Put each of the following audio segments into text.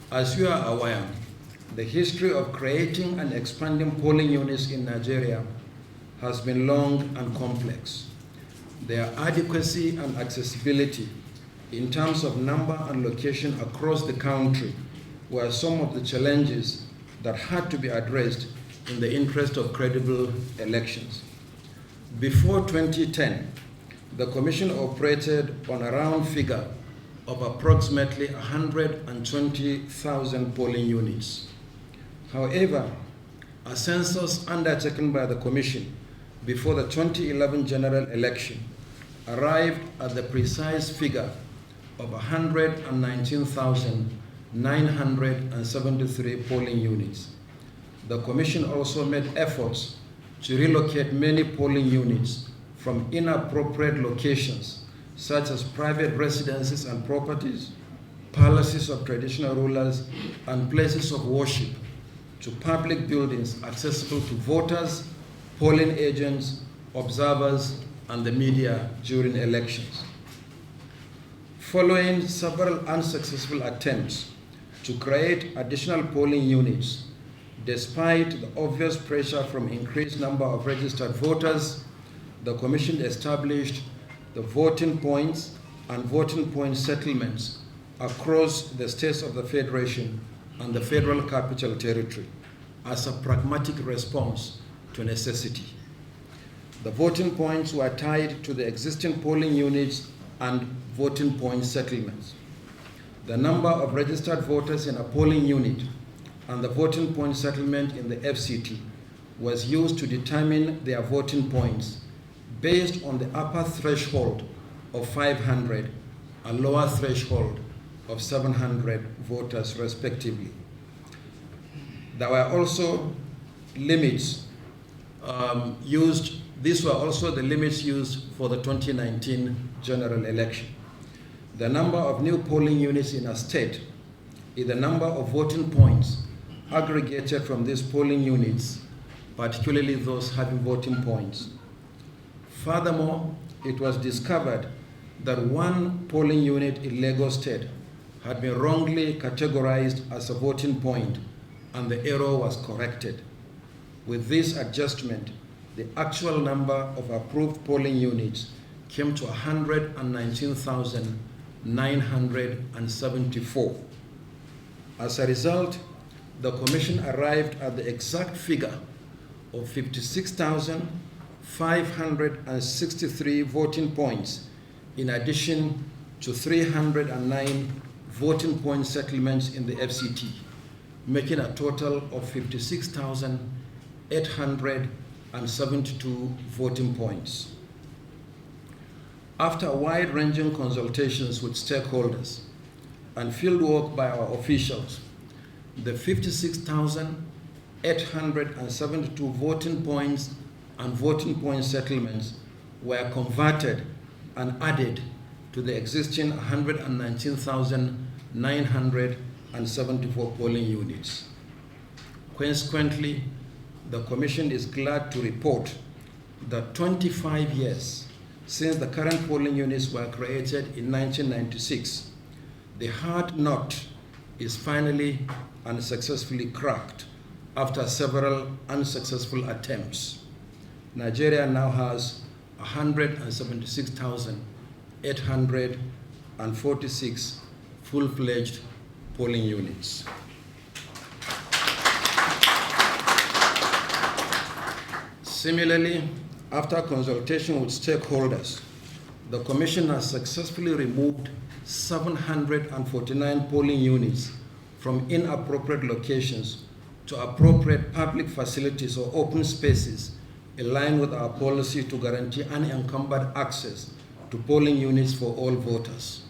As you are aware, the history of creating and expanding polling units in Nigeria has been long and complex. Their adequacy and accessibility in terms of number and location across the country were some of the challenges that had to be addressed in the interest of credible elections. Before 2010, the Commission operated on a round figure of approximately 120,000 polling units. However, a census undertaken by the Commission before the 2011 general election arrived at the precise figure of 119,973 polling units. The Commission also made efforts to relocate many polling units from inappropriate locations, such as private residences and properties, palaces of traditional rulers, and places of worship, to public buildings accessible to voters, polling agents, observers, and the media during elections. Following several unsuccessful attempts to create additional polling units, despite the obvious pressure from increased number of registered voters, the Commission established the voting points and voting point settlements across the states of the Federation and the Federal Capital Territory as a pragmatic response to necessity. The voting points were tied to the existing polling units and voting point settlements. The number of registered voters in a polling unit and the voting point settlement in the FCT was used to determine their voting points based on the upper threshold of 500 and lower threshold of 700 voters respectively. There were also limits used. These were also the limits used for the 2019 general election. The number of new polling units in a state is the number of voting points aggregated from these polling units, particularly those having voting points. Furthermore, it was discovered that one polling unit in Lagos State had been wrongly categorized as a voting point, and the error was corrected. With this adjustment, the actual number of approved polling units came to 119,974. As a result, the Commission arrived at the exact figure of 56,563 voting points, in addition to 309 voting point settlements in the FCT, making a total of 56,872 voting points. After wide-ranging consultations with stakeholders and fieldwork by our officials, the 56,872 voting points and voting point settlements were converted and added to the existing 119,974 polling units. Consequently, the Commission is glad to report that 25 years since the current polling units were created in 1996, the hard nut is finally and successfully cracked after several unsuccessful attempts. Nigeria now has 176,846 full-fledged polling units. Similarly, after consultation with stakeholders, the Commission has successfully removed 749 polling units from inappropriate locations to appropriate public facilities or open spaces in line with our policy to guarantee unencumbered access to polling units for all voters.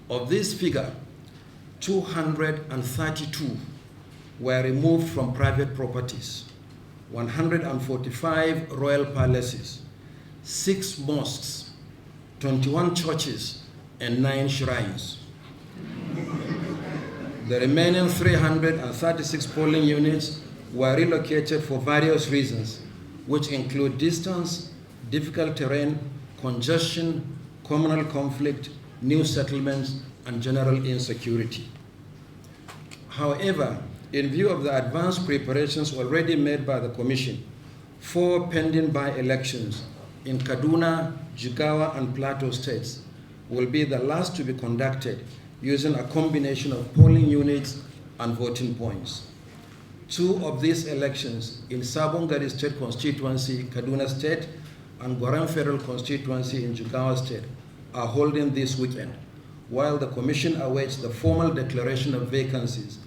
Of this figure, 232 were removed from private properties, 145 royal palaces, 6 mosques, 21 churches, and 9 shrines. The remaining 336 polling units were relocated for various reasons, which include distance, difficult terrain, congestion, communal conflict, new settlements, and general insecurity. However, in view of the advanced preparations already made by the Commission, 4 pending by-elections in Kaduna, Jigawa, and Plateau states will be the last to be conducted using a combination of polling units and voting points. 2 of these elections in Sabongari State Constituency, Kaduna State, and Gwaram Federal Constituency in Jigawa State are holding this weekend, while the Commission awaits the formal declaration of vacancies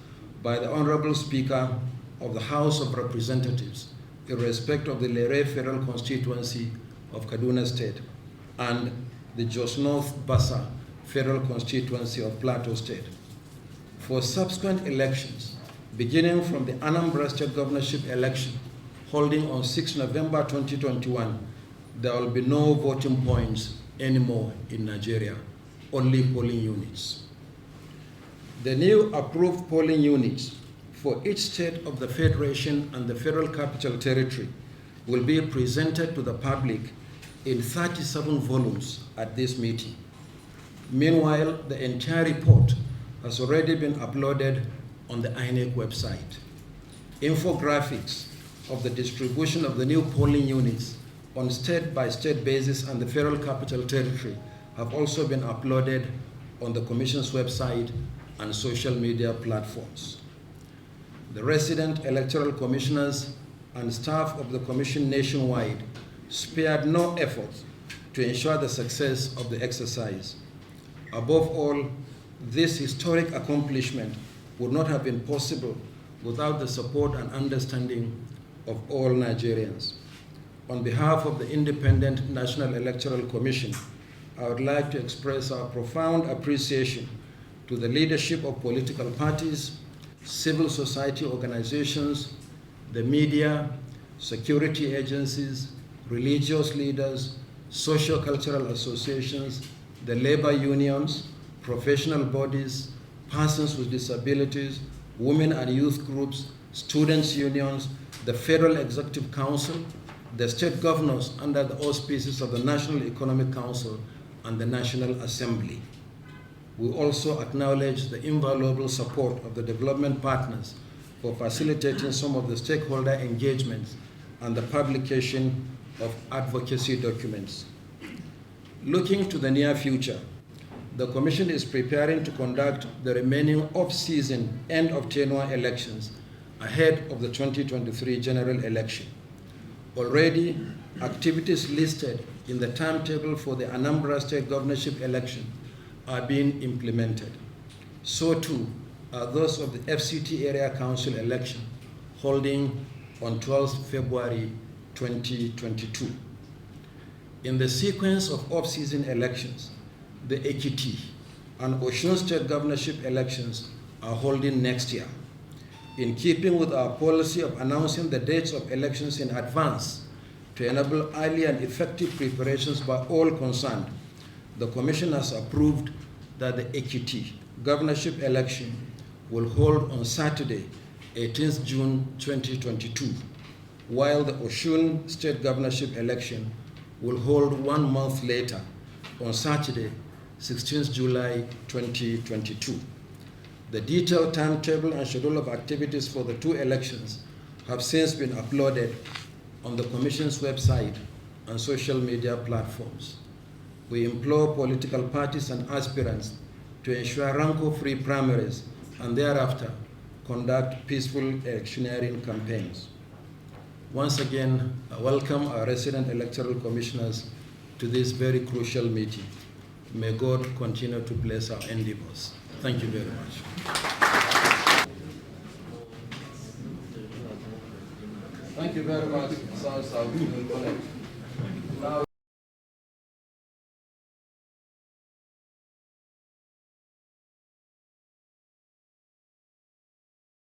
by the Honorable Speaker of the House of Representatives in respect of the Lere Federal Constituency of Kaduna State and the Jos North Bassa Federal Constituency of Plateau State. For subsequent elections, beginning from the Anambra State Governorship election holding on 6 November 2021, there will be no voting points anymore in Nigeria, only polling units. The new approved polling units for each state of the Federation and the Federal Capital Territory will be presented to the public in 37 volumes at this meeting. Meanwhile, the entire report has already been uploaded on the INEC website. Infographics of the distribution of the new polling units on state-by-state basis and the Federal Capital Territory have also been uploaded on the Commission's website and social media platforms. The resident electoral commissioners and staff of the Commission nationwide spared no effort to ensure the success of the exercise. Above all, this historic accomplishment would not have been possible without the support and understanding of all Nigerians. On behalf of the Independent National Electoral Commission, I would like to express our profound appreciation to the leadership of political parties, civil society organizations, the media, security agencies, religious leaders, socio-cultural associations, the labor unions, professional bodies, persons with disabilities, women and youth groups, students' unions, the Federal Executive Council, the state governors under the auspices of the National Economic Council and the National Assembly. We also acknowledge the invaluable support of the development partners for facilitating some of the stakeholder engagements and the publication of advocacy documents. Looking to the near future, the Commission is preparing to conduct the remaining off-season end-of-tenure elections ahead of the 2023 general election. Already, activities listed in the timetable for the Anambra State governorship election are being implemented. So too are those of the FCT Area Council election holding on 12th February 2022. In the sequence of off-season elections, the Ekiti and Osun State governorship elections are holding next year. In keeping with our policy of announcing the dates of elections in advance to enable early and effective preparations by all concerned, the Commission has approved that the Ekiti governorship election will hold on Saturday, 18th June 2022, while the Osun State governorship election will hold 1 month later on Saturday, 16th July 2022. The detailed timetable and schedule of activities for the 2 elections have since been uploaded on the Commission's website and social media platforms. We implore political parties and aspirants to ensure rancor-free primaries and thereafter conduct peaceful electioneering campaigns. Once again, I welcome our resident electoral commissioners to this very crucial meeting. May God continue to bless our endeavors. Thank you very much. Thank you very much. Sounds good.